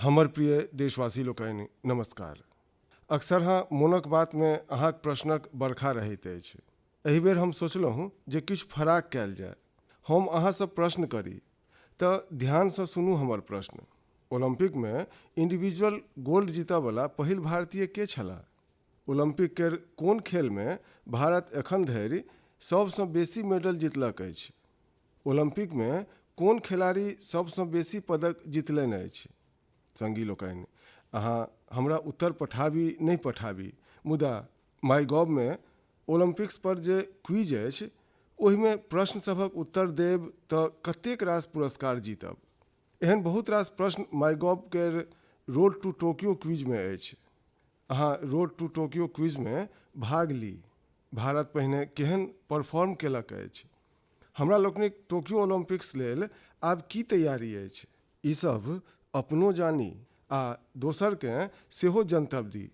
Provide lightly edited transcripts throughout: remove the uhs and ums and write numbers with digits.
हमर प्रिय देशवासी लोकनि नमस्कार। अक्सर मोनक बात में अहाँक प्रश्नक बरखा रहैत अछि। एहि बेर हम सोचलहुँ जे किछु फराक कयल जाय। हम अहाँसँ प्रश्न करी तऽ ध्यानसँ सुनू हमर प्रश्न। ओलंपिक में इंडिविजुअल गोल्ड जीतयवला पहिल भारतीय के छलाह? ओलंपिक केर कोन खेल में भारत एखन धरि सबसँ बेसी मेडल जीतलक अछि? ओलंपिक में कोन खिलाड़ी सबसँ बेसी पदक जीतलनि अछि? संगी लोकनि, अहाँ हमरा उत्तर पठाबी नहीं पठाबी, मुदा माईगॉव में ओलंपिक्स पर जे क्विज अछि ओहिमे प्रश्न सभक उत्तर देब तऽ कतेक रास पुरस्कार जीतब। एहन बहुत रास प्रश्न माईगॉव केर रोड टू टोक्यो क्विज में अछि। अहाँ रोड टू टोक्यो क्विज में भाग ली। भारत पहिने केहन परफॉर्म केलक अछि? हमरा लोकनिक टोक्यो ओलंपिक्स लेल आब की तैयारी अछि? ई सब अपनो जानी आ दोसरकेँ सेहो जनतब दी।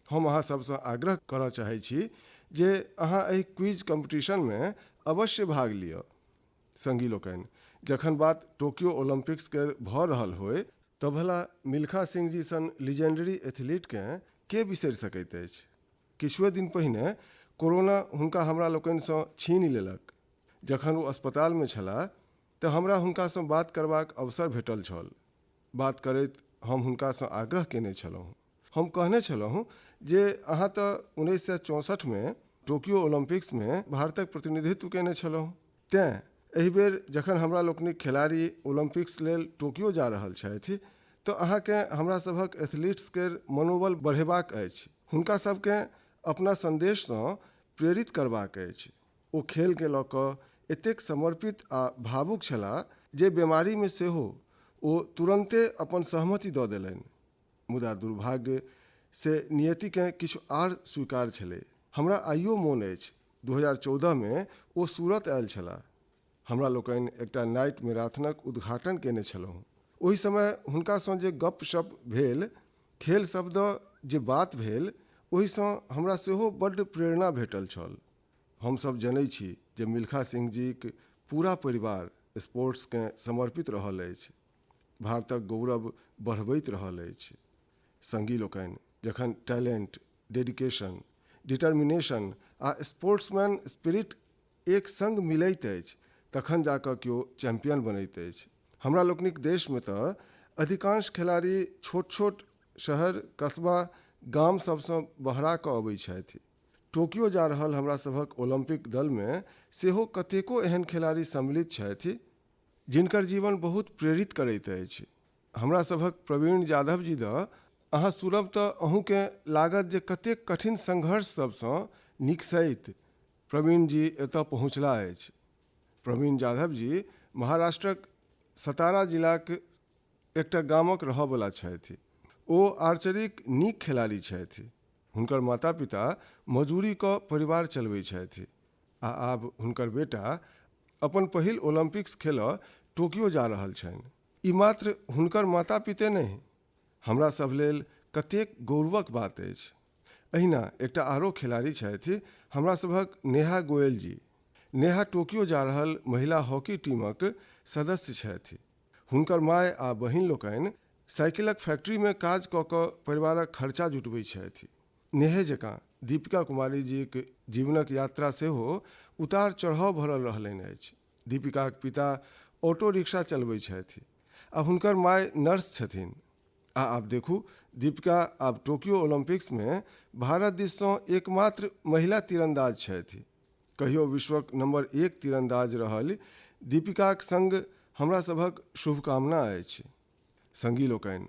हम अहाँ सबसँ आग्रह करऽ चाहै छी जे अहाँ एहि क्विज कॉम्पिटिशन में अवश्य भाग लिअ। संगी लोकनि, जखन बात टोक्यो ओलंपिक्स केर भऽ रहल होय तऽ भला मिल्खा सिंह जी सन लीजेंडरी एथलीटकेँ के बिसरि सकैत अछि? किछुए दिन पहिने कोरोना हुनका हमरा लोकनिसँ छीनि लेलक। जखन ओ अस्पताल में छलाह तऽ हमरा हुनकासँ बात करबाक अवसर भेटल छल। बात करैत हम हुनकासँ आग्रह केने छलहुँ। हम कहने छलहुँ जे अहाँ तऽ 1964 में टोक्यो ओलंपिक्स में भारतक प्रतिनिधित्व केने छलहुँ। तेँ एहि बेर जखन हमरा लोकनिक खिलाड़ी ओलंपिक्स लेल टोक्यो जा रहल छथि तऽ अहाँकेँ हमरा सभक एथलीट्स केर मनोबल बढ़ेबाक अछि। हुनका सभकेँ अपना संदेशसँ प्रेरित करबाक अछि। ओ खेल के लऽ कऽ एतेक समर्पित आ भावुक छलाह जे बीमारी में सेहो ओ तुरंते अपन सहमति दऽ देलनि। मुदा दुर्भाग्य से नियतिकेँ किछु आर स्वीकार छलै। हमरा आइयो मोन अछि 2014 में ओ सूरत आयल छलाह। हमरा लोकनि एकटा नाइट मैराथनक उद्घाटन केने छलहुँ। ओहि समय हुनकासँ जे गपशप भेल, खेल शब्द जे बात भेल, ओहिसँ हमरा सेहो बड्ड प्रेरणा भेटल छल। हमसभ जनै छी जे मिल्खा सिंह जीक पूरा परिवार स्पोर्ट्सकेँ समर्पित रहल अछि, भारतक गौरव बढ़बैत रहल अछि। संगी लोकनि, जखन टैलेंट, डेडिकेशन, डिटर्मिनेशन आ स्पोर्ट्समैन स्पिरिट एक संग मिलैत अछि तखन जाकऽ केओ चैंपियन बनैत अछि। हमरा लोकनिक देश में तऽ अधिकांश खिलाड़ी छोट छोट शहर, कस्बा, गाम सबसँ बहरा कऽ अबै छथि। टोक्यो जा रहल हमरा सभक ओलंपिक दल में सेहो कतेको एहन खिलाड़ी सम्मिलित छथि जिनकर जीवन बहुत प्रेरित करैत अछि। हमरा सभक प्रवीण जाधव जी दऽ अहाँ सुनब तऽ अहूँकेँ लागत जे कतेक कठिन संघर्ष सबसँ निकसैत प्रवीण जी एतऽ पहुँचला अछि। प्रवीण जाधव जी महाराष्ट्रक सतारा जिलाक एकटा गामक रहयवला छथि। ओ आर्चरीक नीक खिलाड़ी छथि। हुनकर माता पिता मजूरी कऽ परिवार चलबै छथि आ आब हुनकर बेटा अपन पहिल ओलंपिक्स खेलऽ टोक्यो जा रहल छनि। ई मात्र हुनकर माता पिते नहीं, हमरा सब लेल कतेक गौरवक बात अछि। अहिना एकटा आरो खिलाड़ी छथि हमरा सभक नेहा गोयल जी। नेहा टोक्यो जा रहल महिला हॉकी टीमक सदस्य छथि। हुनकर माय आ बहिन लोकनि साइकिलक फैक्ट्री में काज कऽ कऽ परिवारक खर्चा जुटबै छथि। नेहे जकाँ दीपिका कुमारी जीक जीवनक यात्रा सेहो उतार चढ़ाव भरल रहलनि अछि। दीपिकाक पिता ऑटो रिक्शा चलबै छथि आ हुनकर माय नर्स छथिन। आ आब देखू, दीपिका आब टोक्यो ओलंपिक्स में भारत दिससँ एकमात्र महिला तीरंदाज छथि। कहियो विश्वक नंबर 1 तीरंदाज रहल दीपिकाक संग हमरा सभक शुभकामना अछि। संगी लोकनि,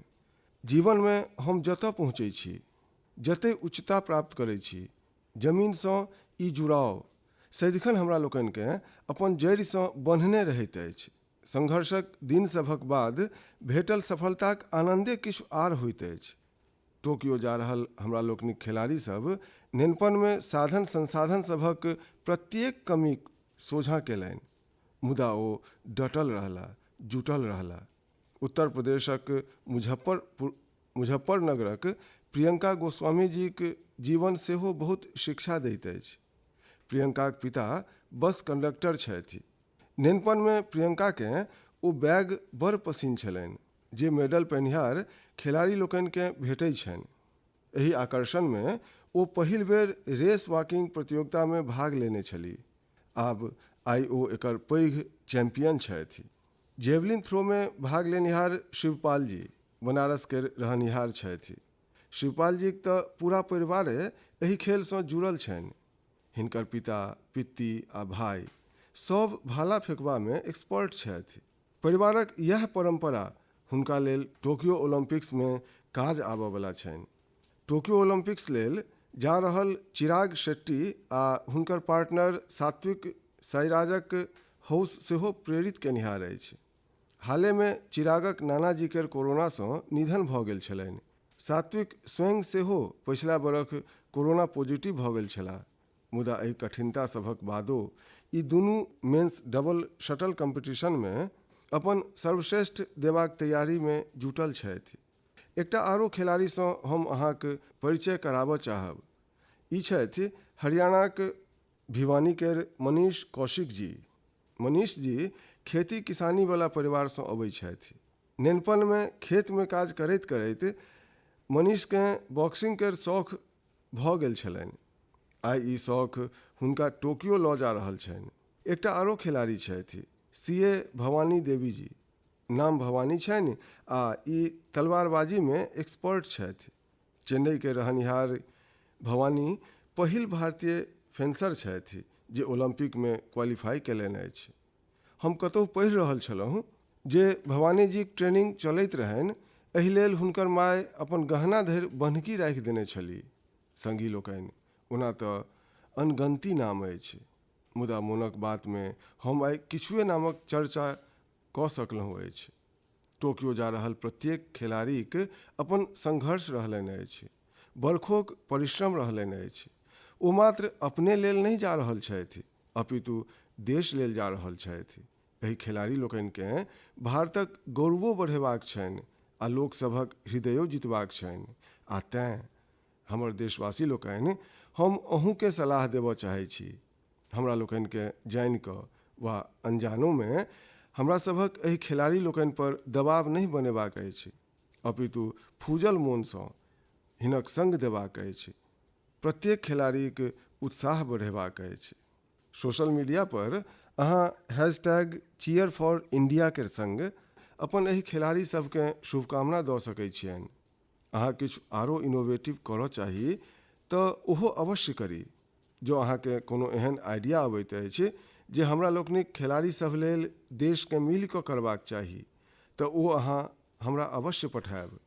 जीवन में हम जतऽ पहुँचै छी, जते उच्चता प्राप्त करै छी, जमीनसँ ई जुड़ाव सदिखन हमरा लोकनिकेँ अपन जड़िसँ बन्हने रहैत अछि। संघर्षक दिन सभक बाद भेटल सफलताक आनंदे किछु आर होइत अछि। टोक्यो जा रहल हमरा लोकनिक खिलाड़ी सब नेनपन में साधन संसाधन सभक प्रत्येक कमी सोझा केलनि, मुदा ओ डटल रहला, जुटल रहला। उत्तर प्रदेशक मुजफ्फरनगरक प्रियंका गोस्वामी जीक जीवन सेहो बहुत शिक्षा दैत अछि। प्रियंकाक पिता बस कंडक्टर छथि। नेनपन में प्रियंकाकेँ ओ बैग बड़ पसिन छलनि। जे मेडल पेनिहार खिलाड़ी लोकनि के भेटै छनि। एहि आकर्षण में ओ पहिल बेर रेस वॉकिंग प्रतियोगिता में भाग लेने छली। आब आई ओ एकर पैघ चैंपियन छथि। जेवलिन थ्रो में भाग लेनिहार शिवपाल जी बनारस के रहनिहार छथि। शिवपाल जी तऽ पूरा परिवारे एहि खेल से जुड़ल छनि। हिनकर पिता, पित्ती आ भाई सब भाला फेंकबा में एक्सपर्ट छथि। परिवारक यह परंपरा हुनका लेल टोक्यो ओलंपिक्स में काज आबय वाला छनि। टोक्यो ओलंपिक्स लेल जा रहल चिराग शेट्टी आ हुनकर पार्टनर सात्विक साईराजक हौस सेहो प्रेरित केनिहार अछि। हाले में चिरागक नानाजी के कोरोना से निधन भऽ गेल छलनि। सात्विक स्वयं सेहो पिछला बरख कोरोना पॉजिटिव भऽ गेल छलाह। मुदा एहि कठिनता सभक बादो ई दुनू मेंस डबल शटल कॉम्पिटिशन में अपन सर्वश्रेष्ठ देबाक तैयारी में जुटल छथि। एकटा आरो खिलाड़ी से हम अहाँक परिचय कराबऽ चाहब। ई छथि हरियाणाक भिवानी के मनीष कौशिक जी। मनीष जी खेती किसानी वाला परिवार से अबै छथि। नेनपन में खेत में काज करैत करैत मनीष के बॉक्सिंग के शौक भऽ गेल छलनि। आई ई शौक हुनका टोक्यो लऽ जा रहल छनि। एकटा आरो खिलाड़ी छथि सीए भवानी देवी जी। नाम भवानी छनि आ ई तलवारबाजी में एक्सपर्ट छथि। चेन्नई के रहनिहार भवानी पहिल भारतीय फेंसर छथि जे ओलंपिक में क्वालिफाई केलनि अछि। हम कतहु पढ़ि रहल छलहुँ जे भवानी जी ट्रेनिंग चलैत रहनि, एहि लेल हुनकर माय अपन गहना धरि बन्हकी राखि देने छलीह। संगी लोकनि, ओना तऽ अनगंती नाम अछि, मुदा मोनक बात में हम आइ किछुए नामक चर्चा कऽ सकलहुँ अछि। टोक्यो जा रहल प्रत्येक खिलाड़ीक अपन संघर्ष रहलनि अछि, बरखोक परिश्रम रहलनि अछि। ओ मात्र अपने लेल नहीं जा रहल छथि, अपितु देश लेल जा रहल छथि। एहि खिलाड़ी लोकनिकेँ भारतक गौरवो बढ़ेबाक छनि आ लोकसभक हृदयो जितबाक छनि। आ तेँ हमर देशवासी लोकनि, हम अहूँके सलाह देबऽ चाहै छी। हमरा लोकनिके जानि कऽ वा अनजानो में हमरा सभक एहि खिलाड़ी लोकनि पर दबाव नहीं बनेबाक अछि, अपितु फूजल मोनसँ हिनक संग देबाक अछि। प्रत्येक खिलाड़ीक उत्साह बढ़ेबाक अछि। सोशल मीडिया पर अहाँ #cheer4India के संग अपन एहि खिलाड़ी सबके शुभकामना दऽ सकै छियनि। अहाँ किछु आरो इनोवेटिव करऽ चाही तऽ ओहो अवश्य करी। जो अहाँके कोनो एहन आइडिया अबैत अछि जे हमरा लोकनिक खिलाड़ी सब लेल देश के मिल कऽ करबाक चाही तऽ ओ अहाँ हमरा अवश्य पठायब।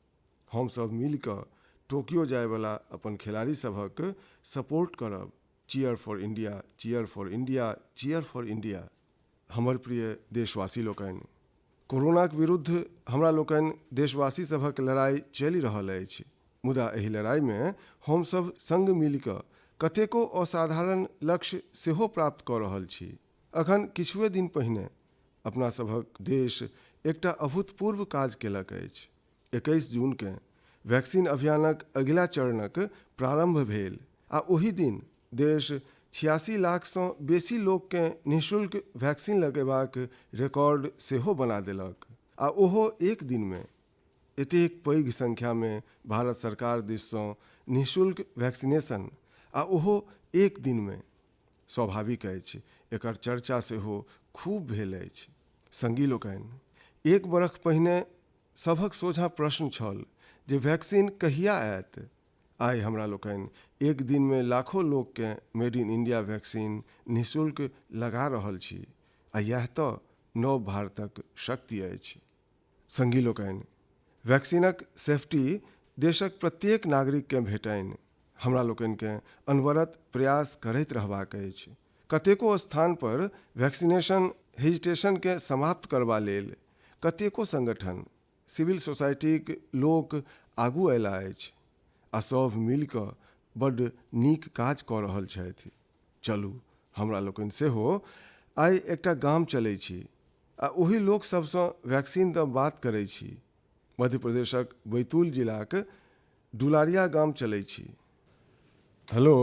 हम सब मिल कऽ टोक्यो जायवाला अपन खिलाड़ी सभक सपोर्ट करब। Cheer for India, cheer for India, cheer for India. हमर प्रिय देशवासी लोकनि, कोरोनाक विरुद्ध हमरा लोकनि देशवासी सभक लड़ाई चलि रहल अछि, मुदा एहि लड़ाई में हम सब संग मिल कऽ कतेको असाधारण लक्ष्य सेहो प्राप्त कऽ रहल छी। अखन किछुए दिन पहिने अपना सभक देश एकटा अभूतपूर्व काज केलक अछि। 21 जून के वैक्सीन अभियानक अगिला चरणक प्रारंभ भेल आ ओहि दिन देश 86 लाख सँ बेसी लोक के निःशुल्क वैक्सीन लगेबाक रिकॉर्ड सेहो बना देलक। आ ओहो एक दिन में एतेक पैघ संख्या में भारत सरकार दिस सँ निःशुल्क वैक्सीनेशन, आ ओहो एक दिन में। स्वाभाविक अछि एकर चर्चा सेहो खूब भेल अछि। संगी लोकनि, एक बरख पहिने सभक सोझा प्रश्न छल जे वैक्सीन कहिया आयत। आइ हमरा लोकनि एक दिन में लाखों लोक के मेड इन इंडिया वैक्सीन निःशुल्क लगा रहल छी आ यह तो नव भारतक शक्ति अछि। संगी लोकनि, वैक्सीनक सेफ्टी देशक प्रत्येक नागरिक के भेटनि। हमरा लोकनि के अनवरत प्रयास करैत रहबाक अछि। कतेको स्थान पर वैक्सीनेशन हेजिटेशन के समाप्त करबा लेल कतेको संगठन, सिविल सोसाइटीक लोक आगू अयला अछि आ सब मिल कऽ बड्ड नीक काज कऽ रहल छथि। चलू हमरा लोकनि सेहो आइ एकटा गाम चलै छी आ ओही लोक सबसँ वैक्सीन द बात करै छी। मध्य प्रदेशक बैतूल जिलाक डुलारिया गाम चलै छी। हेलो।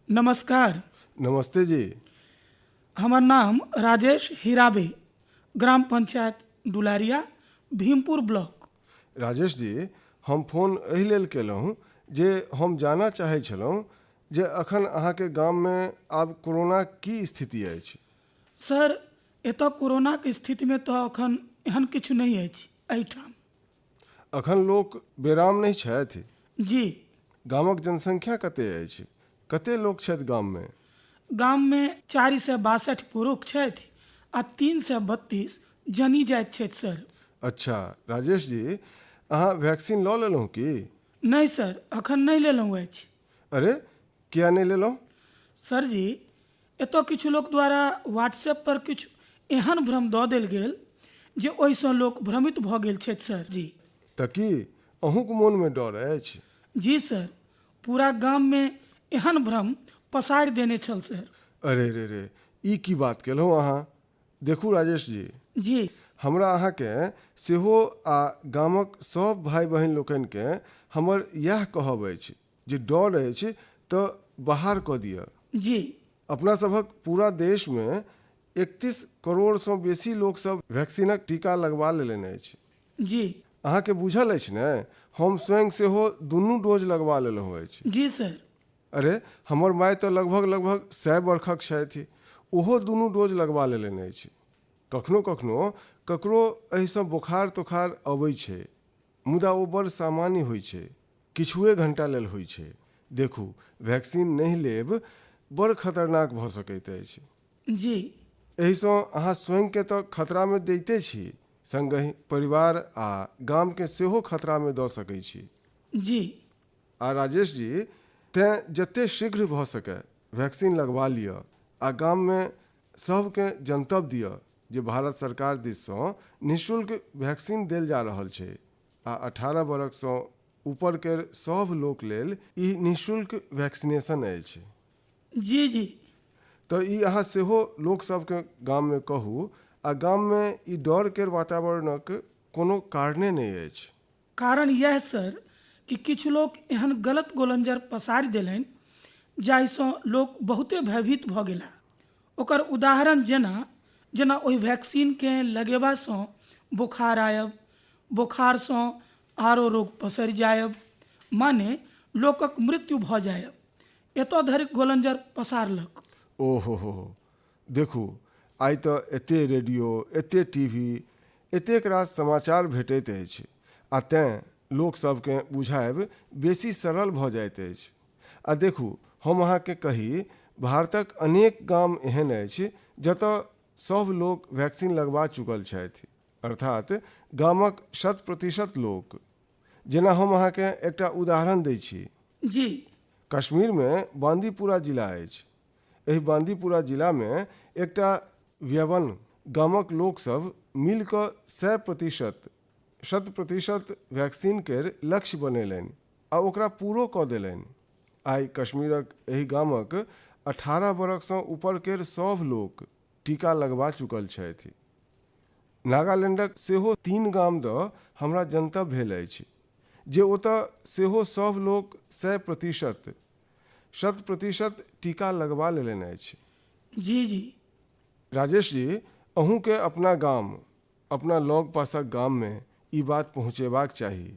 नमस्कार। नमस्ते जी। हमर नाम राजेश हिराबे, ग्राम पंचायत डुलारिया, भीमपुर ब्लॉक। राजेश जी, हम फोन एहि लेल केलहुँ जे हम जानऽ चाहै छलहुँ जे अखन अहाँके गाममे आब कोरोना की स्थिति अछि। सर, एतऽ कोरोनाके स्थितिमे तऽ एखन एहन किछु नहि अछि एहिठाम। अखन लोक बेराम नहि छथि। जी, गामक जनसंख्या कते अछि, कते लोक छथि गाममे। गाममे 462 पुरुष छथि आ 332 जनी जाइत छथि सर। अच्छा राजेश जी, अहाँ वैक्सीन लऽ लेलहुँ की। नहि सर, एखन नहि लेलहुँ अछि। अरे किया नहि लेलहुँ। सर जी, एतऽ किछु लोक द्वारा व्हाट्सएप पर किछु एहन भ्रम दऽ देल गेल जे ओहिसँ लोक भ्रमित भऽ गेल छथि सर जी। तऽ की अहूँक मोनमे डर अछि। जी सर, पूरा गाममे एहन भ्रम पसारि देने छल सर। अरे रे रे, ई की बात केलहुँ अहाँ। देखू राजेश जी, जी हमरा अहाँके सेहो आ गामक सभ भाइ बहिन लोकनिके हमर इएह कहब अछि जे डर अछि तऽ बाहर कऽ दिअ। जी अपना सभक पूरा देशमे 31 करोड़सँ बेसी लोकसभ वैक्सीनक टीका लगबा लेलनि अछि। जी अहाँके बुझल अछि ने, हम स्वयं सेहो दुनू डोज लगबा लेलहुँ अछि। जी सर। अरे हमर माय तऽ लगभग 100 वर्षक छथि, ओहो दुनू डोज लगबा लेलनि अछि। कखनो कखनो ककरो एहिसँ बोखार तोखार अबै छै, मुदा ओ बड़ सामान्य होइ छै, किछुए घंटा लेल होइ छै। देखू, वैक्सीन नहि लेब बड़ खतरनाक भऽ सकैत अछि। जी एहिसँ अहाँ स्वयंके तऽ खतरामे दैते छी, संगहि परिवार आ गामके सेहो खतरामे दऽ सकै छी। जी आ राजेश जी, तेँ जतेक शीघ्र भऽ सकय वैक्सीन लगबा लिअ आ गाममे सभके जनतब दिअ जे भारत सरकार दिससँ निःशुल्क वैक्सीन देल जा रहल छै आ 18 बरखसँ ऊपरके सभ लोक लेल ई निःशुल्क वैक्सीनेशन अछि। जी जी तऽ ई अहाँ सेहो लोकसभके गाममे कहू आ गाममे ई डरके वातावरणक कोनो कारणे नहि अछि। कारण इएह सर कि किछु लोक एहन गलत गोलंजर पसारि देलनि जाहिसँ लोक बहुते भयभीत भऽ गेला। ओकर उदाहरण जेना ओहि वैक्सीनके लगेबासँ बोखार आयब, बोखारसँ आरो रोग पसरि जायब, माने लोकक मृत्यु भऽ जायब, एतऽ धरि गोलंजर पसारलक। ओहो हो, देखू आइ तऽ एतेक रेडियो, एतेक टीवी, एतेक रास समाचार भेटैत अछि आ तेँ लोकसभकेँ बुझायब बेसी सरल भऽ जाइत अछि। आ देखू, हम अहाँके कही, भारतक अनेक गाम एहन अछि जतऽ सभ लोक वैक्सीन लगबा चुकल छथि, अर्थात गामक 100% लोक। जेना हम अहाँके एकटा उदाहरण दै छी। जी कश्मीरमे बांदीपुरा जिला अछि। एहि बांदीपुरा जिलामे एकटा व्यवन गामक लोकसभ मिल कऽ 100% वैक्सीन केर लक्ष्य बनेलनि आ ओकरा पूरो कऽ देलनि। आइ कश्मीरक एहि गामक 18 बरखसँ ऊपर केर सभ लोक टीका लगबा चुकल छथि। नागालैंडक सेहो 3 गाम दऽ हमरा जनतब भेल अछि जे ओतऽ सेहो सभ लोक 100% टीका लगबा लेलनि अछि। जी जी राजेश जी, अहूँके अपना गाम, अपना लग पासक गाममे ई बात पहुँचेबाक चाही।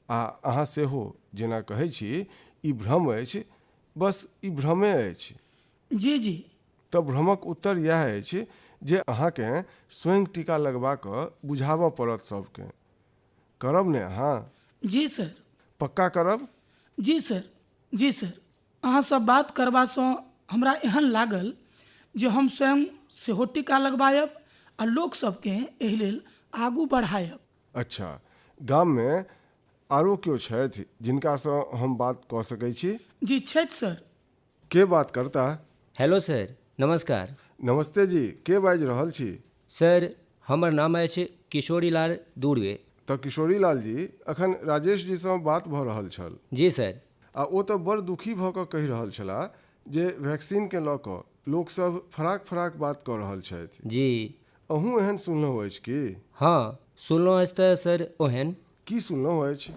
आ अहाँ सेहो जेना कहै छी ई भ्रम अछि, बस ई भ्रमे अछि। जी जी तऽ भ्रमक उत्तर इएह अछि जे अहाँकेँ स्वयं टीका लगबा कऽ बुझाबऽ पड़त सभकेँ। करब ने अहाँ? जी सर। पक्का करब? जी सर, जी सर। अहाँसँ बात करबासँ हमरा एहन लागल जे हम स्वयं सेहो टीका लगबायब आ लोकसभकेँ एहि लेल आगू बढ़ायब। अच्छा, गाममे आरो केओ छथि जिनकासँ हम बात कऽ सकै छी? जी छथि सर। के बात करता? हेलो सर, नमस्कार। नमस्ते जी, के बाजि रहल छी? सर, हमर नाम अछि किशोरीलाल दूरवे। तऽ किशोरी लाल जी, अखन राजेश जीसँ बात भऽ रहल छल जी सर। आ ओ तऽ बड़ दुखी भऽ कऽ कहि रहल छलाह जे वैक्सीनके लऽ कऽ लोकसभ फराक फराक बात कऽ रहल छथि। जी अहूँ एहन सुनलहुँ अछि की? हाँ, सुनलहुँ अछि तऽ सर ओहन। की सुनलहुँ अछि?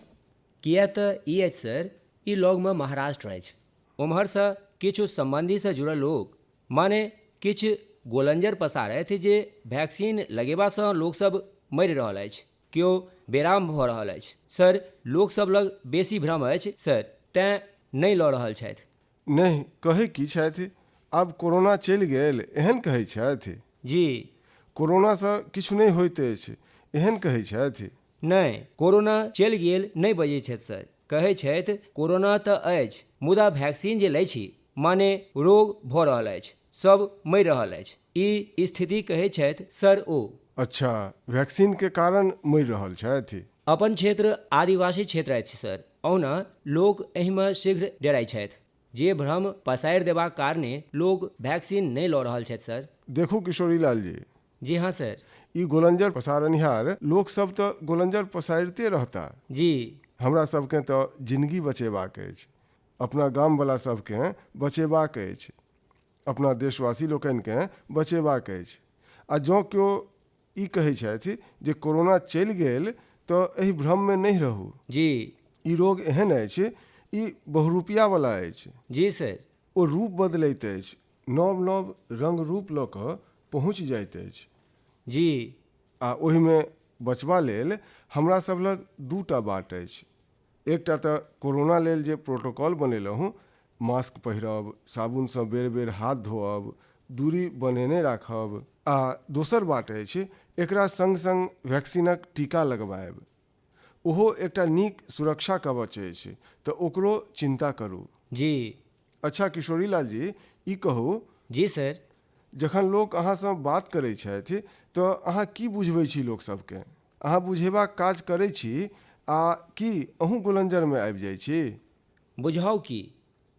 किया तऽ ई अछि सर, ई लगमे महाराष्ट्र अछि। ओम्हरसँ किछु सम्बन्धीसँ जुड़ल लोक, माने किछु गोलंजर पसारथि जे वैक्सीन लगेबासँ लोकसभ मरि रहल अछि। केओ बेराम भऽ रहल अछि सर। लोकसभ लग बेसी भ्रम अछि सर, तेँ नहि लऽ रहल छथि। नहि, कहै की छथि? आब कोरोना चलि गेल एहन कहै छथि? जी कोरोनासँ किछु नहि होइत अछि एहन कहै छथि? नहि, कोरोना चलि गेल नहि बजै छथि सर। कहै छथि कोरोना तऽ अछि, मुदा वैक्सीन जे लै छी माने रोग भऽ रहल अछि, सब मरि रहल अछि, ई स्थिति कहै छथि सर ओ। अच्छा, वैक्सीनके कारण मरि रहल छथि? अपन क्षेत्र आदिवासी क्षेत्र अछि सर, ओहुना लोक एहिमे शीघ्र डेराइ छथि। जे भ्रम पसारि देबाक कारणे लोक वैक्सीन नहि लऽ रहल छथि सर। देखू किशोरी लाल जी हाँ सर। ई गोलंजर पसारनिहार लोक सब तऽ गोलंजर पसारिते रहता। जी हमरा सबके तऽ जिंदगी बचेबाक अछि, अपना गामवला सबके बचेबाक अछि, अपना देशवासी लोकनिके बचेबाक अछि। आ जँ केओ ई कहै छथि जे कोरोना चलि गेल तऽ एहि भ्रममे नहि रहू। जी ई रोग एहन अछि, ई बहुरूपियावला अछि। जी सर। ओ रूप बदलैत अछि, नव नव रंग रूप लऽ कऽ पहुँच जाइत अछि। जी आ ओहिमे बचबा लेल हमरा सब लग दू टा बाट अछि। एकटा तऽ कोरोना लेल जे प्रोटोकॉल बनेलहुँ, मास्क पहिरब, साबुनसँ बेर बेर हाथ धोअब, दूरी बनेने राखब, आ दोसर बात अछि एकरा संग संग वैक्सीनक टीका लगबायब। ओहो एकटा नीक सुरक्षा कवच अछि, तऽ ओकरो चिन्ता करू। जी अच्छा किशोरी लाल जी, ई कहू, जी सर। जखन लोक अहाँसँ बात करै छथि तऽ अहाँ की बुझबै छी लोकसभके? अहाँ बुझेबाक काज करै छी आ कि अहूँ गोलंजरमे आबि जाइ छी? बुझाउ कि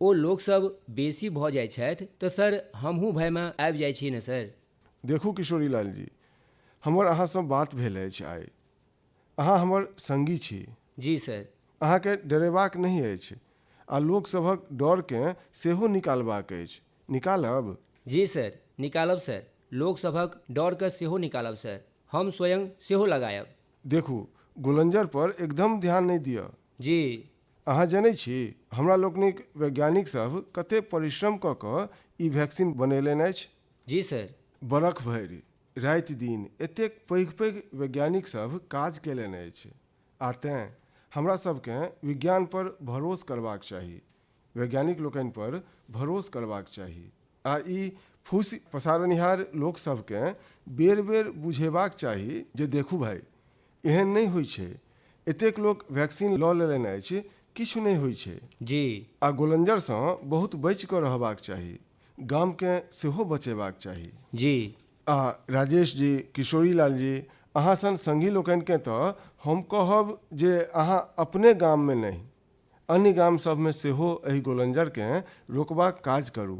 ओ लोकसभ बेसी भऽ जाइ छथि तऽ सर हमहूँ भयमे आबि जाइ छी ने सर। देखू किशोरी लाल जी, हमर अहाँसँ बात भेल अछि आइ। अहाँ हमर सङ्गी छी। जी सर। अहाँके डरेबाक नहि अछि, आ लोकसभक डरकेँ सेहो निकालबाक अछि। निकालब? जी सर, निकालब सर। लोकसभक डरके सेहो निकालब सर, हम स्वयं सेहो लगायब। देखू, गोलंजर पर एकदम ध्यान नहि दिअ। जी अहाँ जनै छी हमरा लोकनिक वैज्ञानिकसभ कतेक परिश्रम कऽ कऽ ई वैक्सीन बनेलनि अछि? जी सर। बरख भरि राति दिन एतेक पैघ पैघ वैज्ञानिकसभ काज कयलनि अछि। आ तेँ हमरा सभकेँ विज्ञान पर भरोस करबाक चाही, वैज्ञानिक लोकनि पर भरोस करबाक चाही। आ ई फूस पसारनिहार लोकसभकेँ बेर बेर बुझेबाक चाही जे देखू भाय, एहन नहि होइ छै। एतेक लोक वैक्सीन लऽ लेलनि अछि, किछु नहि होइ छै। जी आ गोलंजरसँ बहुत बचि कऽ रहबाक चाही, गामकेँ सेहो बचेबाक चाही। जी आ राजेश जी, किशोरी लाल जी, अहाँ सन सङ्गी लोकनिकेँ तऽ हम कहब जे अहाँ अपने गाममे नहि, अन्य गाम सभमे सेहो एहि गोलंजरकेँ रोकबाक काज करू।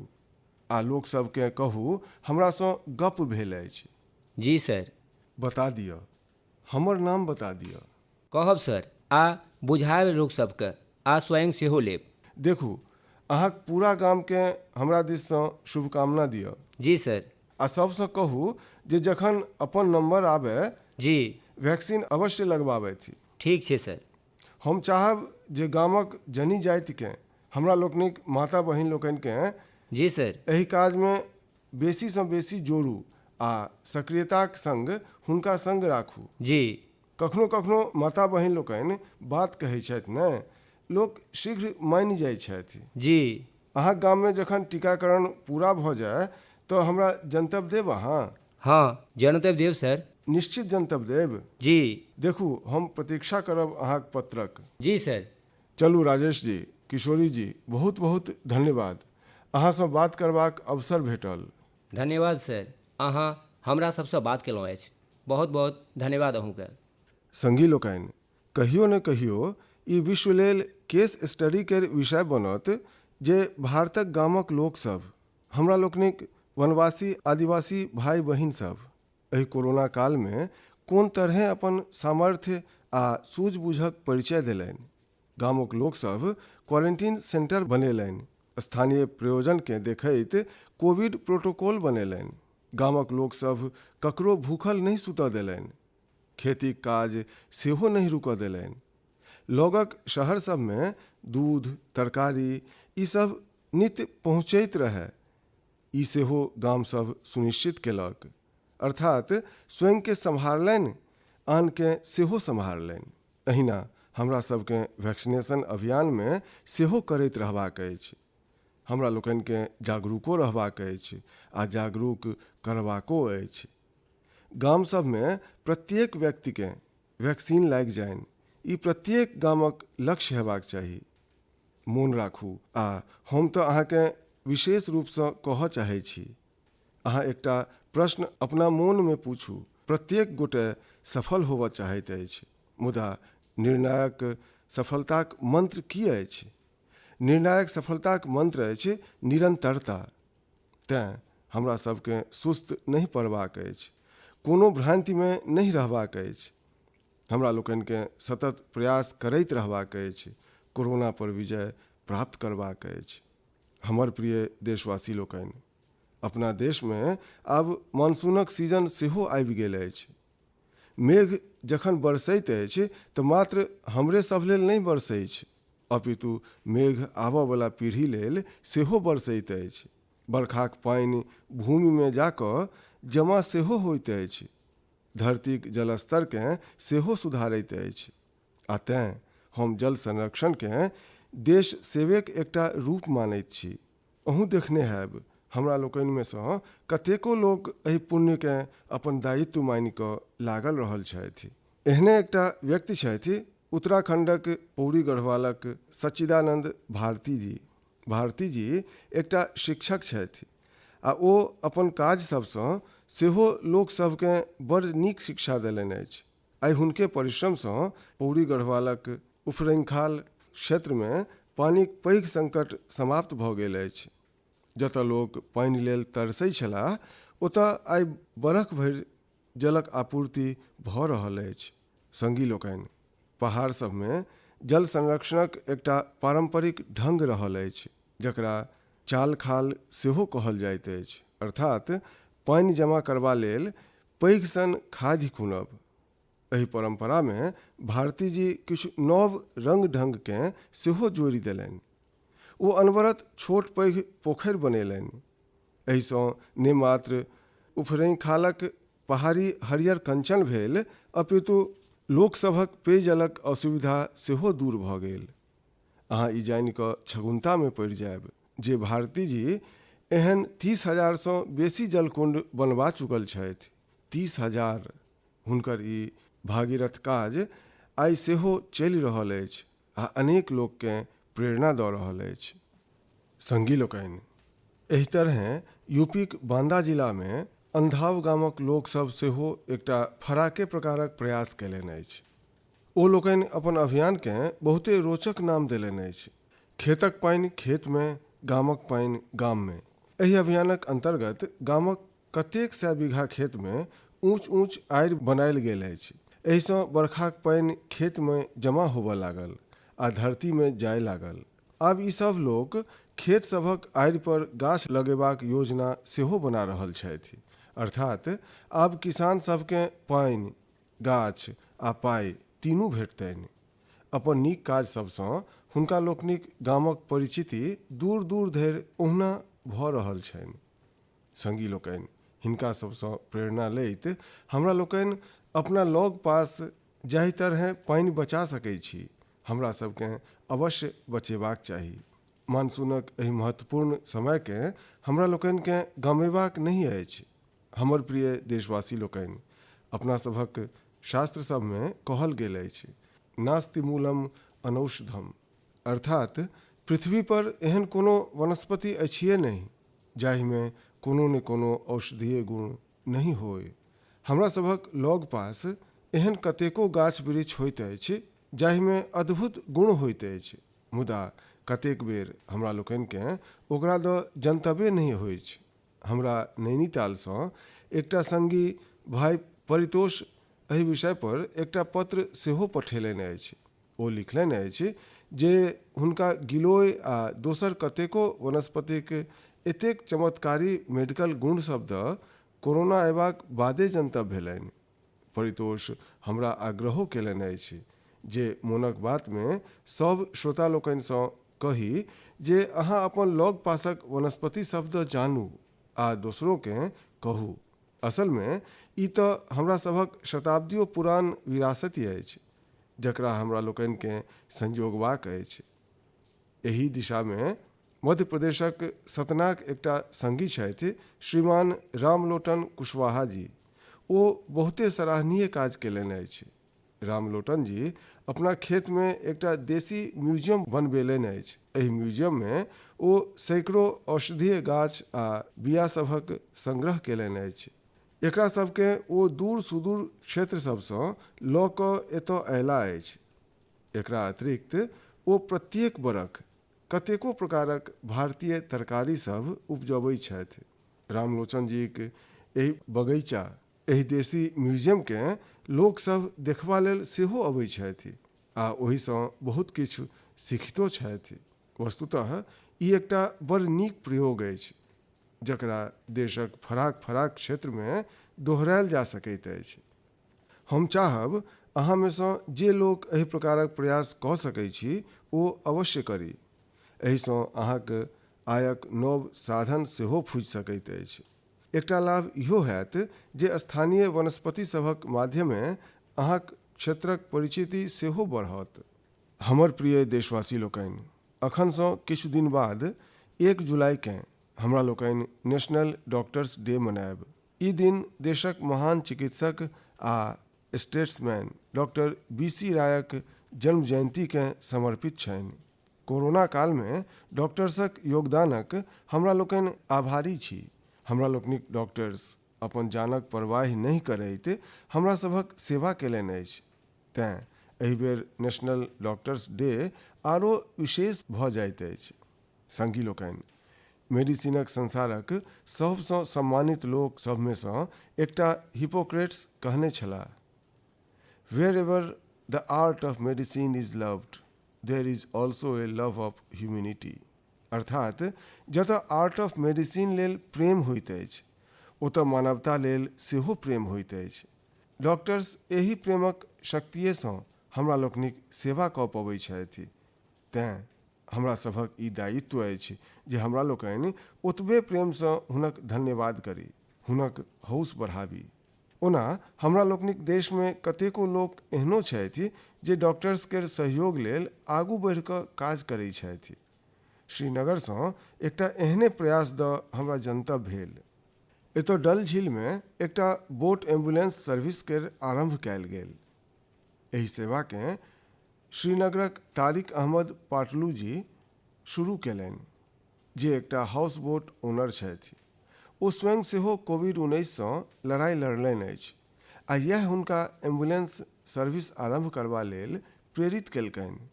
आ लोकसभकेँ कहू हमरासँ गप भेल अछि। जी सर। बता दिअ, हमर नाम बता दिअ। कहब सर, आ बुझायब लोकसभके, आ स्वयं सेहो लेब। देखू, अहाँक पूरा गामकेँ हमरा दिससँ शुभकामना दिअ। जी सर। आ सभसँ कहू जे जखन अपन नम्बर आबय, जी वैक्सीन अवश्य लगबाबथि। ठीक छै सर। हम चाहब जे गामक जनी जातिकेँ, हमरा लोकनिक माता बहिन लोकनिकेँ जी सर। एहि काजमे बेसीसँ बेसी जोड़ू आ सक्रियताक संग हुनका संग राखू। जी कखनो कखनो माता बहिन लोकनि बात कहै छथि ने, लोक शीघ्र मानि जाइ छथि। जी अहाँक गाममे जखन टीकाकरण पूरा भऽ जाय तऽ हमरा जनतब देब अहाँ? हाँ, जनतब देब सर। निश्चित जनतब देब। जी देखू, हम प्रतीक्षा करब अहाँक पत्रक। जी सर। चलू राजेश जी, किशोरी जी, बहुत बहुत धन्यवाद। अहाँसँ बात करबाक अवसर भेटल। धन्यवाद सर, अहाँ हमरा सबसँ बात केलहुँ अछि। बहुत बहुत धन्यवाद अहूँके। सङ्गी लोकनि, कहियो ने कहियो ई विश्व लेल केस स्टडी केर विषय बनत जे भारतक गामक लोकसभ, हमरा लोकनिक वनवासी आदिवासी भाई बहिन सब एहि कोरोना कालमे कोन तरहेँ अपन सामर्थ्य आ सूझबूझक परिचय देलनि। गामक लोकसभ क्वारंटीन सेंटर बनेलनि, स्थानीय प्रयोजनकेँ देखैत कोविड प्रोटोकॉल बनेलनि। गामक लोकसभ ककरो भूखल नहि सुतऽ देलनि, खेतीक काज सेहो नहि रुकऽ देलनि। लगक शहर सबमे दूध, तरकारी ईसभ नित्य पहुँचैत रहए, ई सेहो गामसभ सुनिश्चित केलक। अर्थात स्वयंके सम्हारलनि आन के सेहो सम्हारलनि। अहिना हमरा सबके वैक्सीनेशन अभियान में सेहो करैत रहबाक अछि। हमरा लोकनि के जागरूको रहबाक अछि आ जागरूक करबाको अछि। गाम सब में प्रत्येक व्यक्ति के वैक्सीन लागि जाइन, ई प्रत्येक गामक लक्ष्य हेबाक चाही। मोन राखू। आ हम तो अहाँके विशेष रूपसँ कहऽ चाहै छी, अहाँ एकटा प्रश्न अपना मोन में पूछू। प्रत्येक गोटे सफल होबऽ चाहैत अछि, मुदा निर्णायक सफलताक मंत्र की अछि? निर्णायक सफलताक मंत्र अछि निरंतरता। तेँ हमरा सबके सुस्त नहीं पड़बाक अछि, कोनो भ्रांति में नहीं रहबाक अछि। हमरा लोकनि के सतत प्रयास करैत रहबाक अछि, कोरोना पर विजय प्राप्त करबाक अछि। हमर प्रिय देशवासी लोकनि, अपना देश में आब मानसूनक सीजन सेहो आबि गेल अछि। मेघ जखन बरसैत अछि तऽ मात्र हमरे सब लेल नहीं बरसै छै, अपितु मेघ आबयवला पीढ़ी लेल सेहो बरसैत अछि। बरखाक पानि भूमि में जाकऽ जमा सेहो होइत अछि, धरतीक जलस्तरकेँ सेहो सुधारैत अछि। आ तेँ हम जल संरक्षणकेँ देश सेवेक एकटा रूप मानैत छी। अहूँ देखने हैब हमरा लोकनि में सँ कतेको लोक एहि पुण्यकेँ अपन दायित्व मानि कऽ लागल रहल छथि। एहने एकटा व्यक्ति छथि उत्तराखंडक पौड़ी गढ़वालक सच्चिदानंद भारती जी। भारती जी एकटा शिक्षक छथि आ ओ अपन काज सबसँ सेहो लोक सबकेँ बड़ नीक शिक्षा देलनि अछि। आइ हुनके परिश्रमसँ पौड़ी गढ़वालक उफरैंखाल क्षेत्र में पानिक पैघ संकट समाप्त भऽ गेल अछि। जतऽ लोक पानि लेल तरसै छलाह, ओतऽ आइ बरख भरि जलक आपूर्ति भऽ रहल अछि। संगी लोकनि, पहाड़ सब में जल संरक्षणक एकटा पारंपरिक ढंग रहल अछि, जकरा चाल खाल सेहो कहल जाइत अछि, अर्थात पानि जमा करबा लेल पैघ सन खाधि खुनब। एहि परंपरा में भारती जी किछु नव रंग ढंगकेँ सेहो जोड़ि देलनि। ओ अनवरत छोट पैघ पोखरि बनेलनि। एहिसँ ने मात्र उफरैंखालक पहाड़ी हरियर कंचन भेल, अपितु लोकसभक पेयजलक असुविधा सेहो दूर भऽ गेल। अहाँ ई जानि कऽ छगुन्ता में पड़ि जायब जे भारती जी एहन 30,000सँ बेसी जलकुंड बनवा चुकल छथि। 30,000। हुनकर ई भागीरथ काज आइ सेहो चलि रहल अछि आ अनेक लोककेँ प्रेरणा दऽ रहल अछि। संगी लोकनि, एहि तरहें यूपीक बांदा जिला में अंधाव गामक लोकसभ सेहो एकटा फराके प्रकारक प्रयास कयलनि अछि। ओ लोकनि अपन अभियानकेँ बहुते रोचक नाम देलनि अछि, खेतक पानि खेत में, गामक पानि गाम में। एहि अभियानक अंतर्गत गामक कतेक सए बीघा खेत में ऊँच ऊँच आड़ि बनायल गेल अछि। एहिसँ बरखाक पानि खेत में जमा होबऽ लागल आ धरती में जाय लागल। आब ई सब लोक खेत सभक आड़ि पर गाछ लगेबाक योजना सेहो बना रहल छथि, अर्थात आब किसान सबकेँ पानि, गाछ आ पाइ तीनू भेटतनि। अपन नीक काज सबसँ हुनका लोकनिक गामक परिचिति दूर दूर धरि ओहुना भऽ रहल छनि। संगी लोकनि, हिनका सबसँ प्रेरणा लैत हमरा लोकनि अपना लग पास जाहि तरहें पानि बचा सकै छी, हमरा सबकेँ अवश्य बचेबाक चाही। मानसूनक एहि महत्वपूर्ण समयकेँ हमरा लोकनिकेँ गमेबाक नहीं अछि। हमर प्रिय देशवासी लोकनि, अपना सभक शास्त्र सब में कहल गेल अछि, नास्ति मूलम अनौषधम, अर्थात पृथ्वी पर एहन कोनो वनस्पति अछिए नहीं जाहि में कोनो ने कोनो औषधीय गुण नहीं होय। हमरा सभक लग पास एहन कतेको गाछ वृक्ष होइत अछि जाहि में अद्भुत गुण होइत अछि, मुदा कतेक बेर हमरा लोकनिकेँ ओकरा दऽ जनतबे नहीं होइत छै। हमरा नैनीतालसँ एकटा संगी भाई परितोष एहि विषय पर एकटा पत्र सेहो पठेलनि अछि। ओ लिखलनि अछि जे हुनका गिलोय आ दोसर कतेको वनस्पतिक एतेक चमत्कारी मेडिकल गुण सब दऽ कोरोना अयबाक बादे जनतब भेलनि। परितोष हमरा आग्रहो केलनि अछि जे मोनक बात में सब श्रोता लोकनिसँ कही जे अहाँ अपन लग पासक वनस्पति सब दऽ जानू आ दोसरोकेँ कहू। असल में ई तो हमरा सभक शताब्दियों पुरान विरासत अछि जकरा हमरा लोकनिकेँ संजोगबाक अछि। एहि दिशामे मध्य प्रदेशक सतनाक एकटा संगी छथि श्रीमान रामलोटन कुशवाहा जी। ओ बहुते सराहनीय काज केलनि अछि। रामलोटन जी अपना खेतमे एकटा देशी म्यूजियम बनबेलनि अछि। एहि म्यूजियममे ओ सैकड़ों औषधीय गाछ आ बिया सभक संग्रह केलनि अछि। एकरा सबके ओ दूर सुदूर क्षेत्र सबसँ लऽ कऽ एतय अयला अछि। एकरा अतिरिक्त ओ प्रत्येक बरख कतेको प्रकारक भारतीय तरकारी सब उपजबैत छथि। रामलोचन जीक एहि बगीचा, एहि देशी म्यूजियमकेँ लोकसभ देखबा लेल सेहो अबैत छथि आ ओहिसँ बहुत किछु सिखितो छथि। वस्तुतः ई एकटा बड़ नीक प्रयोग अछि जकरा देशक फराक फराक क्षेत्रमे दोहरायल जा सकैत अछि। हम चाहब अहाँमे सँ जे लोक एहि प्रकारक प्रयास कऽ सकैत छी ओ अवश्य करी। एहिसँ अहाँके आयक नव साधन सेहो फूटि सकैत अछि। एकटा लाभ इहो हैत जे स्थानीय वनस्पति सभक माध्यमे अहाँक क्षेत्रक परिचिति सेहो बढ़त। हमर प्रिय देशवासी लोकनि, अखनसँ किछु दिन बाद 1 जुलाइकेँ हमरा लोकनि नेशनल डॉक्टर्स डे मनायब। ई दिन देशक महान चिकित्सक आ स्टेट्समैन डॉक्टर BC रायक जन्म जयंतीकेँ समर्पित छनि। कोरोना कालमे डॉक्टर्सक योगदानक हमरा लोकनि आभारी छी। हमरा लोकनिक डॉक्टर्स अपन जानक परवाह नहीं करैत हमरा सभक सेवा केलनि अछि। तेँ एहि बेर नेशनल डॉक्टर्स डे आरो विशेष भऽ जाइत अछि। संगी लोकनि, मेडिसिनक संसारक सबसँ सम्मानित लोक सभमे सँ एकटा हिपोक्रेट्स कहने छलाह, Wherever the art of medicine is loved, there is also a love of humanity। अर्थात जतऽ आर्ट ऑफ मेडिसिन लेल प्रेम होइत अछि ओतऽ मानवता लेल सेहो प्रेम होइत अछि। डॉक्टर्स एहि प्रेमक शक्तिएसँ हमरा लोकनिक सेवा कऽ पबैत छथि। तेँ हमरा सभक ई दायित्व अछि जे हमरा लोकनि ओतबे प्रेमसँ हुनक धन्यवाद करी, हुनक हौस बढ़ाबी। ओना हमरा लोकनिक देशमे कतेको लोक एहनो छथि जे डॉक्टर्स केर सहयोग लेल आगू बढ़ि कऽ काज करैत छथि। श्रीनगरसँ एकटा एहने प्रयास दऽ हमरा जनतब भेल। एतऽ डल झीलमे एकटा बोट एम्बुलेंस सर्विस केर आरम्भ कयल गेल। एहि सेवाकेँ श्रीनगरक तारिक अहमद पाटलू जी शुरू केलनि, जे एकटा हाउस बोट ओनर छथि। ओ स्वयं सेहो कोविड-19सँ लड़ाई लड़लनि अछि आ इएह हुनका एम्बुलेंस सर्विस आरम्भ करबा लेल प्रेरित केलकनि।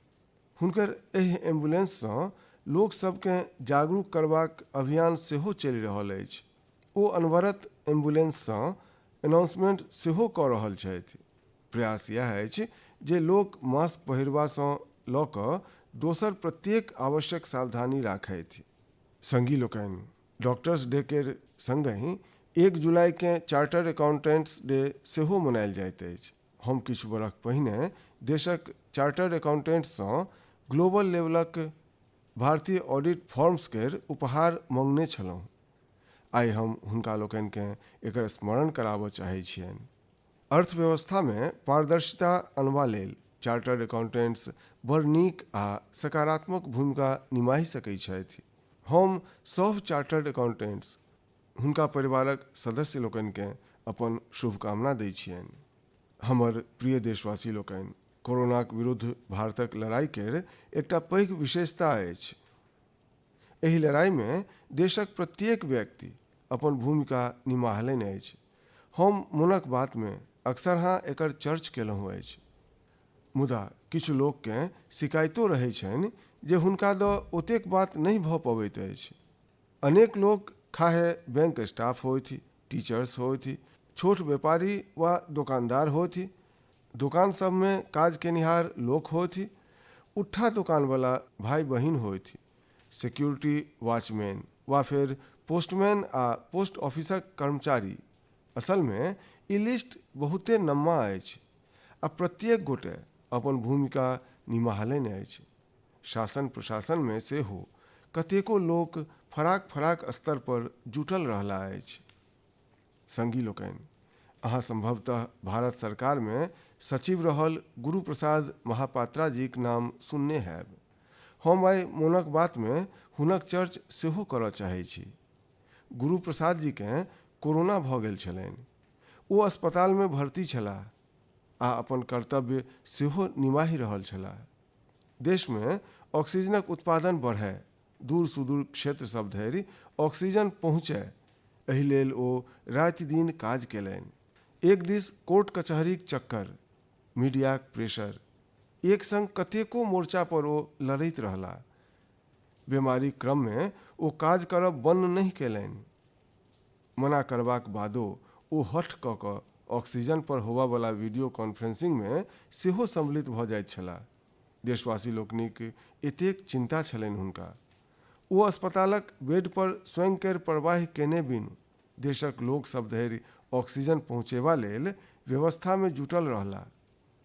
हुनकर एहि एम्बुलेंससँ लोकसभकेँ जागरूक करबाक अभियान सेहो चलि रहल अछि। ओ अनवरत एम्बुलेंससँ अनाउंसमेंट सेहो कऽ रहल छथि। प्रयास इएह अछि जे लोक मास्क पहिरबासँ लऽ कऽ दोसर प्रत्येक आवश्यक सावधानी राखथि। संगी लोकनि, डॉक्टर्स डे केर संगहि 1 जुलाइकेँ चार्टर्ड अकाउंटेंट्स डे सेहो मनायल जाइत अछि। हम किछु बरख पहिने देशक चार्टर्ड अकाउंटेंट्ससँ ग्लोबल लेवलक भारतीय ऑडिट फर्म्स केर उपहार मंगने छलहुँ। आइ हम हुनका लोकनिकेँ एकर स्मरण कराबऽ चाहै छियनि। अर्थव्यवस्थामे पारदर्शिता अनबा लेल चार्टर्ड अकाउंटेंट्स बड़ नीक आ सकारात्मक भूमिका निमाहि सकैत छथि। हम सभ चार्टर्ड अकाउंटेंट्स हुनका परिवारक सदस्य लोकनिकेँ अपन शुभकामना दै छियनि। हमर प्रिय देशवासी लोकनि, कोरोनाक विरुद्ध भारतक लड़ाई केर एकटा पैघ विशेषता अछि। एहि लड़ाईमे देशक प्रत्येक व्यक्ति अपन भूमिका निमाहलनि अछि। हम मोनक बातमे अक्सरहाँ एकर चर्च केलहुँ अछि। मुदा किछु लोककेँ शिकायतो रहैत छनि जे हुनका दऽ ओतेक बात नहि भऽ पबैत अछि। अनेक लोक खाहे बैंक स्टाफ होथि, टीचर्स होथि, छोट व्यापारी वा दुकानदार होथि, दुकान सबमे काज केनिहार लोक होथि, उठा दुकानवाला भाई बहिन होथि, सिक्योरिटी वॉचमैन वा फिर पोस्टमैन आ पोस्ट ऑफिसक कर्मचारी। असलमे ई लिस्ट बहुते नम्मा अछि आ प्रत्येक गोटे अपन भूमिका निमाहलनि अछि। शासन प्रशासनमे सेहो कतेको लोक फराक फराक स्तर पर जुटल रहला अछि। संगी लोकनि, अहाँ संभवतः भारत सरकार में सचिव रहल गुरु प्रसाद महापात्रा जीक नाम सुनने हैब। हम आइ मोनक बात में हुनक चर्च सेहो करऽ चाहै छी। गुरु प्रसाद जी के कोरोना भऽ गेल छलनि। ओ अस्पताल में भर्ती छलाह आ अपन कर्तव्य सेहो निमाहि रहल छलाह। देश में ऑक्सीजनक उत्पादन बढ़ै, दूर सुदूर क्षेत्र सब धरि ऑक्सीजन पहुँचै, एहि लेल ओ राति दिन काज केलनि। एक दिस कोर्ट कचहरीक चक्कर, मीडियाक प्रेशर, एक संग कतेको मोर्चा पर ओ लड़ैत रहलाह। बीमारी क्रम में ओ काज करब बंद नहीं केलनि। मना करबाक बादो ओ हठ कऽ कऽ ऑक्सीजन पर होबयवला वीडियो कॉन्फ्रेंसिंग में सेहो सम्मिलित भऽ जाइत छलाह। देशवासी लोकनिक एतेक चिंता छलनि हुनका। ओ अस्पतालक बेड पर स्वयं केर परवाह केने बिनु देशक लोक सब धरि ऑक्सीजन पहुँचेबा लेल व्यवस्था में जुटल रहलाह।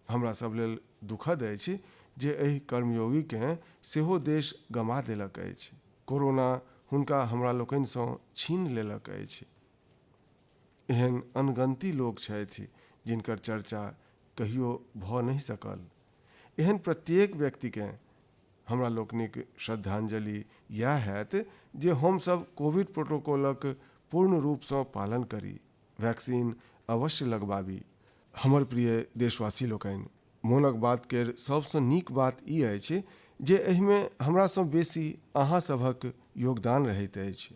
हमरा सब लेल दुखद अछि जे एहि कर्मयोगीकेँ सेहो देश गमा देलक अछि। कोरोना हुनका हमरा लोकनिसँ छीन लेलक अछि। एहन अनगंती लोक छथि जिनकर चर्चा कहियो भऽ नहीं सकल। एहन प्रत्येक व्यक्तिकेँ हमरा लोकनिक श्रद्धांजलि इएह हैत जे हमसभ कोविड प्रोटोकॉलक पूर्ण रूपसँ पालन करी, वैक्सीन अवश्य लगबाबी। हमर प्रिय देशवासी लोकनि, मोनक बात केर सबसँ नीक बात ई अछि जे एहिमे हमरासँ बेसी अहाँ सभक योगदान रहैत अछि।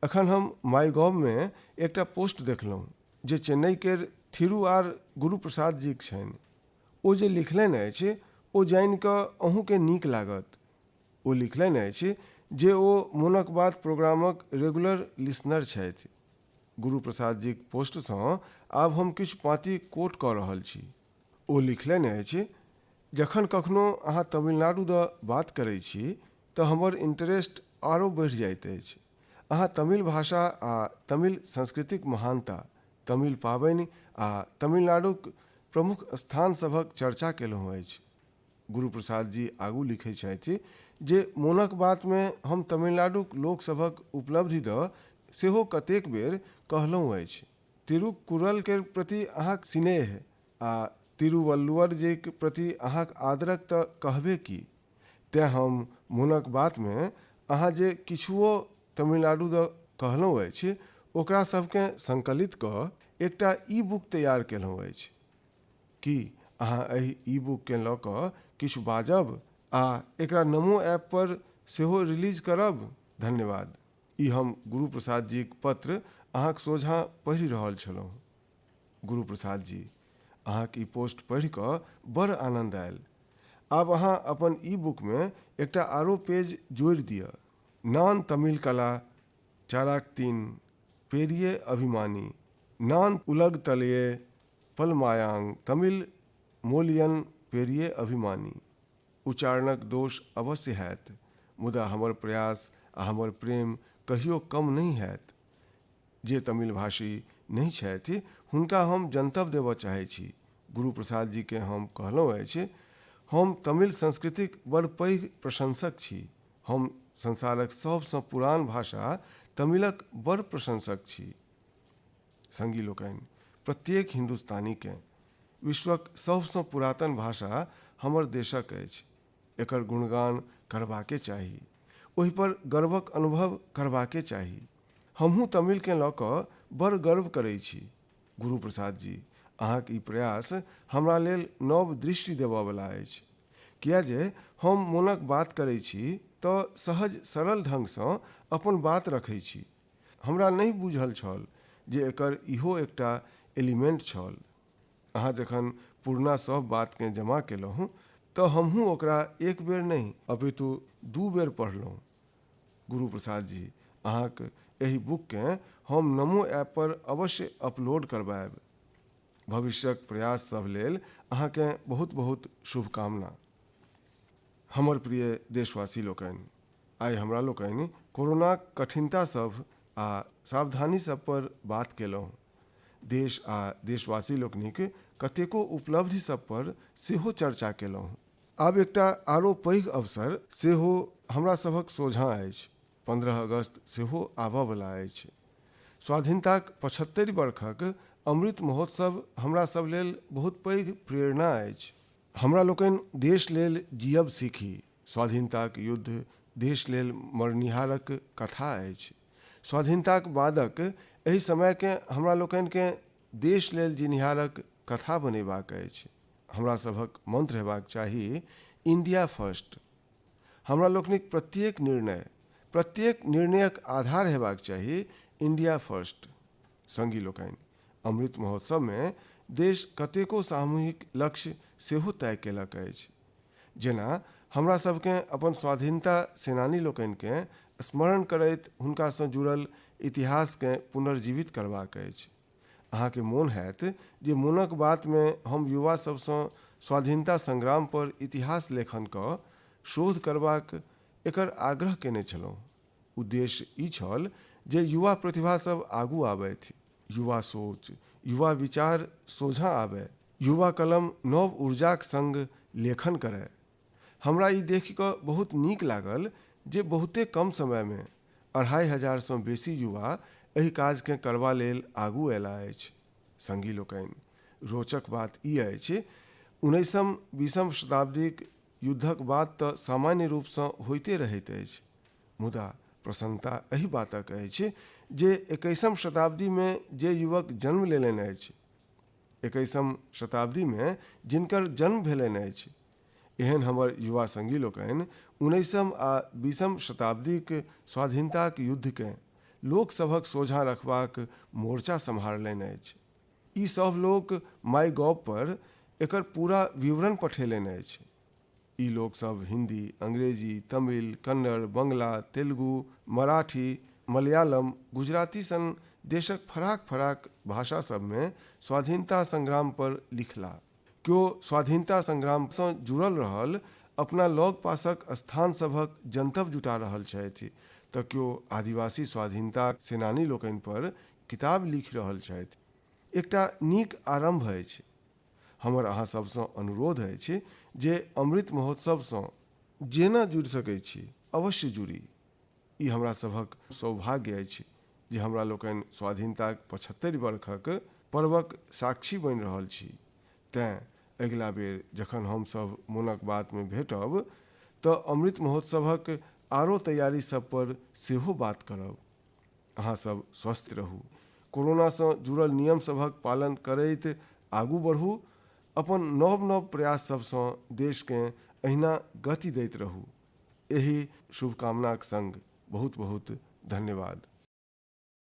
अखन हम माईगॉव में एकटा पोस्ट देखलहुँ जे चेन्नई केर थिरू आर गुरु प्रसाद जीक छनि। ओ जे लिखलनि अछि ओ जानि कऽ अहूँके नीक लागत। ओ लिखलनि अछि जे ओ मोनक बात प्रोग्रामक रेगुलर लिसनर छथि। गुरु प्रसाद जीक पोस्टसँ आब हम किछु पाँति कोट कऽ रहल छी। ओ लिखलनि अछि, जखन कखनो अहाँ तमिलनाडु द बात करैत छी तऽ हमर इंटरेस्ट आरो बढ़ि जाइत अछि। अहाँ तमिल भाषा आ तमिल संस्कृतिक महानता, तमिल पाबनि आ तमिलनाडुक प्रमुख स्थान सभक चर्चा केलहुँ अछि। गुरु प्रसाद जी आगू लिखैत छथि जे मोनक बात में हम तमिलनाडुक लोकसभक उपलब्धि दऽ सेहो कतेक बेर कहलहुँ अछि। तिरुक्कुरल के प्रति अहाँक स्नेह आ तिरुवल्लुवर जीक प्रति अहाँक आदरक तऽ कहबे की। तेँ हम मोनक बात में अहाँ जे किछुओ तमिलनाडु द कहलहुँ अछि ओकरा सबकेँ संकलित कऽ एकटा ई बुक तैयार केलहुँ अछि। की अहाँ एहि ई बुक के लऽ कऽ किछु बाजब आ एकरा नमो ऐप पर सेहो रिलीज करब? धन्यवाद। ई हम गुरु प्रसाद जीक पत्र अहाँक सोझाँ पढ़ि रहल छलहुँ। गुरु प्रसाद जी, अहाँक ई पोस्ट पढ़ि कऽ बड़ आनंद आयल। आब अहाँ अपन ई बुक में एकटा आरो पेज जोड़ि दिअ। नान तमिल कला चाराक तीन पेरिये अभिमानी, नान उलग तलये पलमायांग तमिल मोलियन पेरिये अभिमानी। उच्चारणक दोष अवश्य हैत, मुदा हमर प्रयास आ हमर प्रेम कहियो कम नहीं हैत। जे तमिल भाषी नहीं छथि हुनका हम जनतब देबऽ चाहै छी। गुरु प्रसाद जी के हम कहलहुँ अछि, हम तमिल संस्कृतिक बड़ पैघ प्रशंसक छी। हम संसारक सबसँ पुरान भाषा तमिलक बड़ प्रशंसक छी। संगी लोकनि, प्रत्येक हिंदुस्तानीकेँ विश्वक सबसँ पुरातन भाषा हमर देशक अछि। एकर गुणगान करबाके चाही, ओहि पर गर्वक अनुभव करबाके चाही। हमहूँ तमिलके लऽ कऽ बड़ गर्व करै छी। गुरु प्रसाद जी, अहाँक ई प्रयास हमरा लेल नव दृष्टि देबयवला अछि। किया जे हम मोनक बात करै छी तऽ सहज सरल ढङ्गसँ अपन बात रखै छी। हमरा नहीं बुझल छल जे एकर इहो एकटा एलिमेंट छल। अहाँ जखन पुरना सब बातकेँ जमा केलहुँ तऽ हमहूँ ओकरा एक बेर नहीं अपितु 2 बेर पढ़लहुँ। गुरु प्रसाद जी, अहाँक एहि बुककेँ हम नमो ऐप पर अवश्य अपलोड करबायब। भविष्यक प्रयास सब लेल अहाँकेँ बहुत बहुत शुभकामना। हमर प्रिय देशवासी लोकनि, आइ हमरा लोकनि कोरोनाक कठिनता सब आ सावधानी सब पर बात केलहुँ। देश आ देशवासी लोकनिक कतेको उपलब्धि सब पर सेहो चर्चा केलहुँ। आब एकटा आरो पैघ अवसर सेहो हमरा सभक सोझाँ अछि। 15 अगस्त सेहो आबयवला अछि। स्वाधीनताक 75 वर्षक अमृत महोत्सव हमरा सब लेल बहुत पैघ प्रेरणा अछि। हमरा लोकनि देश लेल जियब सीखी। स्वाधीनताक युद्ध देश लेल मरनिहारक कथा अछि। स्वाधीनताक बादक एहि समयके हमरा लोकनिके देश लेल जिनिहारक कथा बनेबाक अछि। हमरा सभक मंत्र हेबाक चाही इंडिया फर्स्ट। हमरा लोकनिक प्रत्येक निर्णयक आधार हेबाक चाही इंडिया फर्स्ट। संगी लोकनि, अमृत महोत्सव में देश कतेको सामूहिक लक्ष्य सेहो तय केलक अछि। जेना हमरा सबके अपन स्वाधीनता सेनानी लोकनिके स्मरण करैत हुनकासँ जुड़ल इतिहासके पुनर्जीवित करबाक अछि। अहाँके मोन हैत जे मोनक बात में हम युवा सबसँ स्वाधीनता संग्राम पर इतिहास लेखन कऽ शोध करबाक एकर आग्रह केने छलहुँ। उद्देश्य ई छल जे युवा प्रतिभा सब आगू आबथि, युवा सोच, युवा विचार सोझा आबय, युवा कलम नव ऊर्जाक संग लेखन करय। हमरा ई देखि कऽ बहुत नीक लागल जे बहुते कम समय में 2500 बेसी युवा एहि काजके करबा लेल आगू अयला अछि। संगी लोकनि, रोचक बात ई अछि 19वीं शताब्दीक युद्धक बाद तऽ सामान्य रूपसँ होइते रहैत अछि, मुदा प्रसन्नता एहि बातक अछि जे 21वीं शताब्दी में जे युवक जन्म लेलनि अछि, 21वीं शताब्दी में जिनकर जन्म भेलनि अछि, एहन हमर युवा संगी लोकनि 19वीं आ 20वीं शताब्दीक स्वाधीनताक युद्धकेँ लोक सभक सोझा रखबाक मोर्चा सम्हारलनि अछि। ई सब लोक माई गॉव पर एकर पूरा विवरण पठेलनि अछि। ई लोक सब हिंदी, अंग्रेजी, तमिल, कन्नड़, बंगला, तेलुगु, मराठी, मलयालम, गुजराती सन देशक फराक भाषा सब में स्वाधीनता संग्राम पर लिखला। क्यों स्वाधीनता संग्राम सँ जुड़ल रहल अपना लग पासक स्थान सभक जनतब जुटा रहल छथि, तऽ क्यों आदिवासी स्वाधीनता सेनानी लोकनि पर किताब लिख रहल छथि। एकटा नीक आरंभ अछि। हमर अहाँ सबसँ अनुरोध अछि जे अमृत महोत्सवसँ जेना जुड़ि सकैत छी अवश्य जुड़ी। ई हमरा सभक सौभाग्य अछि जे हमरा लोकनि स्वाधीनताक 75 वर्षक पर्वक साक्षी बनि रहल छी। तेँ अगिला बेर जखन हमसभ मोनक बात में भेटब तऽ अमृत महोत्सवक आरो तैयारी सब पर सेहो बात करब। अहाँ सब स्वस्थ रहू, कोरोना सँ जुड़ल नियम सभक पालन करैत आगू बढ़ू, अपन नव प्रयास सबसँ देशकेँ अहिना गति दैत रहू। एहि शुभकामनाक संग बहुत बहुत धन्यवाद।